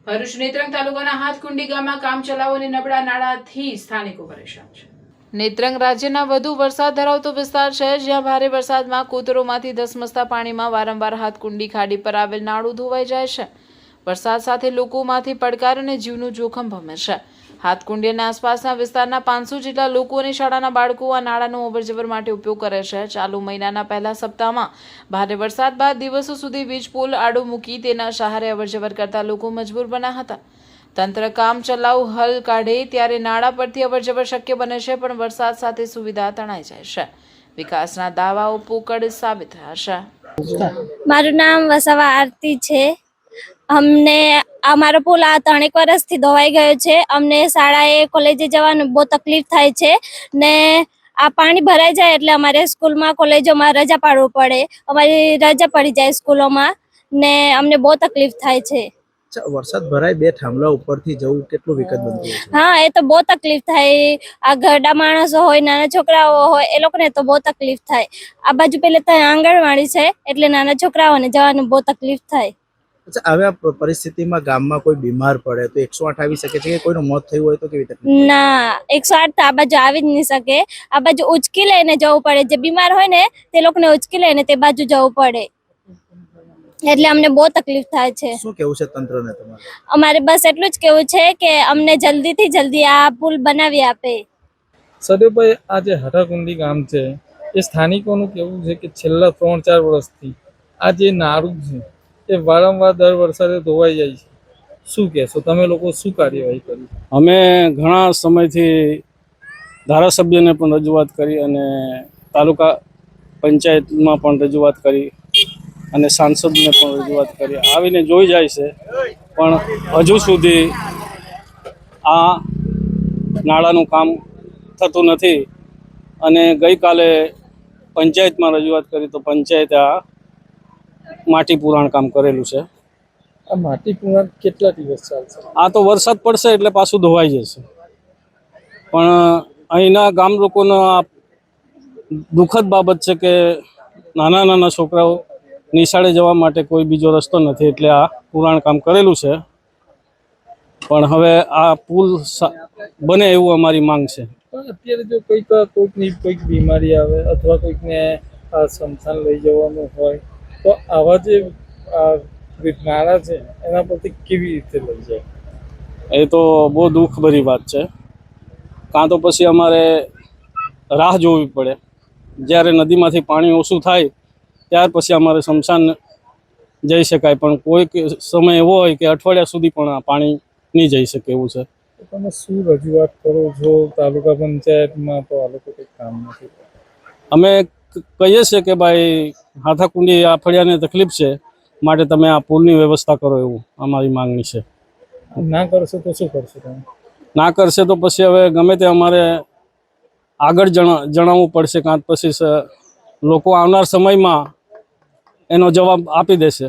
ભરૂચ નેત્રંગ તાલુકાના હાથકુંડી ગામમાં કામ ચલાવો અને નબળા નાળાથી સ્થાનિકો પરેશાન છે। નેત્રંગ રાજ્યના વધુ વરસાદ ધરાવતો વિસ્તાર છે, જ્યાં ભારે વરસાદમાં કોતરોમાંથી ધસમસતા પાણીમાં વારંવાર હાથકુંડી ખાડી પર આવેલ નાળું ધોવાઈ જાય છે। વરસાદ સાથે લોકોમાંથી પડકાર અને જીવનું જોખમ ભમે છે। હાથકુંડી અને આસપાસના વિસ્તારના 500 જેટલા લોકો અને શાળાના બાળકો આ નાળાનો અવરજવર માટે ઉપયોગ કરે છે। ચાલુ મહિનાના પહેલા સપ્તાહમાં ભારે વરસાદ બાદ દિવસો સુધી વીજ પોલ આડો મૂકી તેના સહારે અવરજવર કરતા લોકો મજબૂર બન્યા હતા। તંત્ર કામ ચલાઉ હલ કાઢે ત્યારે નાળા પરથી અવરજવર શક્ય બને છે, પણ વરસાદ સાથે સુવિધા તણાઈ જાય છે। વિકાસના દાવાઓ પોકળ સાબિત થયા છે। મારું નામ વસાવા આરતી છે। અમને અમારો પુલ આ 3 વર્ષથી ધોવાઈ ગયો છે। અમને શાળાએ કોલેજે જવાનું બહુ તકલીફ થાય છે ને આ પાણી ભરાઈ જાય એટલે અમારે સ્કૂલમાં કોલેજોમાં રજા પાડવું પડે। અમારી રજા પડી જાય સ્કૂલોમાં ને અમને બહુ તકલીફ થાય છે। વરસાદ ભરાય બે થાંભલા ઉપરથી જવું કેટલું વિકટ બનતું હોય છે? હા, એ તો બહુ તકલીફ થાય। આ ઘરડા માણસો હોય, નાના છોકરાઓ હોય, એ લોકોને તો બહુ તકલીફ થાય। આ બાજુ પેલે તો આંગણવાડી છે એટલે નાના છોકરાઓને જવાનું બહુ તકલીફ થાય। અચ્છા, આવા પરિસ્થિતિમાં ગામમાં કોઈ બીમાર પડે તો 108 આવી શકે છે કે કોઈનું મોત થયું હોય તો કેવી તકલીફ? ના, 108 તો આ બાજુ આવી જ નહીં શકે। આ બાજુ ઉચકી લઈને જવું પડે। જે બીમાર હોય ને તે લોકોને ઉચકી લઈને તે બાજુ જવું પડે એટલે અમને બહુ તકલીફ થાય છે। શું કેવું છે તંત્રને તમારે? અમારે બસ એટલું જ કેવું છે કે અમને જલ્દીથી જલ્દી આ પુલ બનાવી આપે। સદેવભાઈ, આ જે હાથાકુંડી ગામ છે એ સ્થાનિકોનું કેવું છે કે છેલ્લા 3-4 વર્ષથી આ જે નાળું છે એ વારંવાર દર વરસાદે ધોવાઈ જાય છે। શું કહેશો તમે લોકો, શું કાર્યવાહી કરી? અમે ઘણા સમયથી ધારાસભ્યને પણ રજૂઆત કરી અને તાલુકા પંચાયતમાં પણ રજૂઆત કરી અને સાંસદને પણ રજૂઆત કરી, આવીને જોઈ જાય છે, પણ હજુ સુધી આ નાળાનું કામ થતું નથી। અને ગઈકાલે પંચાયતમાં રજૂઆત કરી તો પંચાયતે આ માટી પુરાણ કામ કરેલું છે। આ માટી પુરાણ કેટલા દિવસ ચાલશે? આ તો વરસાદ પડશે એટલે પાછું ધોવાઈ જશે, પણ અહીંના ગામ લોકોનો આ દુઃખદ બાબત છે કે નાના નાના છોકરાઓ નિશાળે જવા માટે કોઈ બીજો રસ્તો નથી એટલે આ પુરાણ કામ કરેલું છે। પણ હવે આ પુલ બને એવું અમારી માંગ છે। પણ અત્યારે જો કોઈક બીમારી આવે અથવા કોઈકને આ સ્મશાન લઈ જવાનું હોય તો આવા જે નાળા છે એના પરથી કેવી રીતે લઈ જાય? એ તો બહુ દુઃખભરી વાત છે। કાં તો પછી અમારે રાહ જોવી પડે, જ્યારે નદીમાંથી પાણી ઓછું થાય ત્યાર પછી અમારે સ્મશાન જઈ શકાય, પણ કોઈક સમય એવો હોય કે અઠવાડિયા સુધી પણ આ પાણી નહીં જઈ શકે એવું છે। તમે શું રજૂઆત કરો છો તાલુકા પંચાયતમાં? તો આ લોકો કંઈ કામ નથી કરતા। અમે કહીએ છીએ કે ભાઈ હાથાકુંડી આ ફળિયાને તકલીફ છે, માટે તમે આ પુલની વ્યવસ્થા કરો, એવું અમારી માંગણી છે। ના કરશો તો શું કરશો તમે? ના કરશે તો પછી હવે ગમે તે અમારે આગળ જણાવવું પડશે, કાં પછી લોકો આવનાર સમયમાં એનો જવાબ આપી દેશે।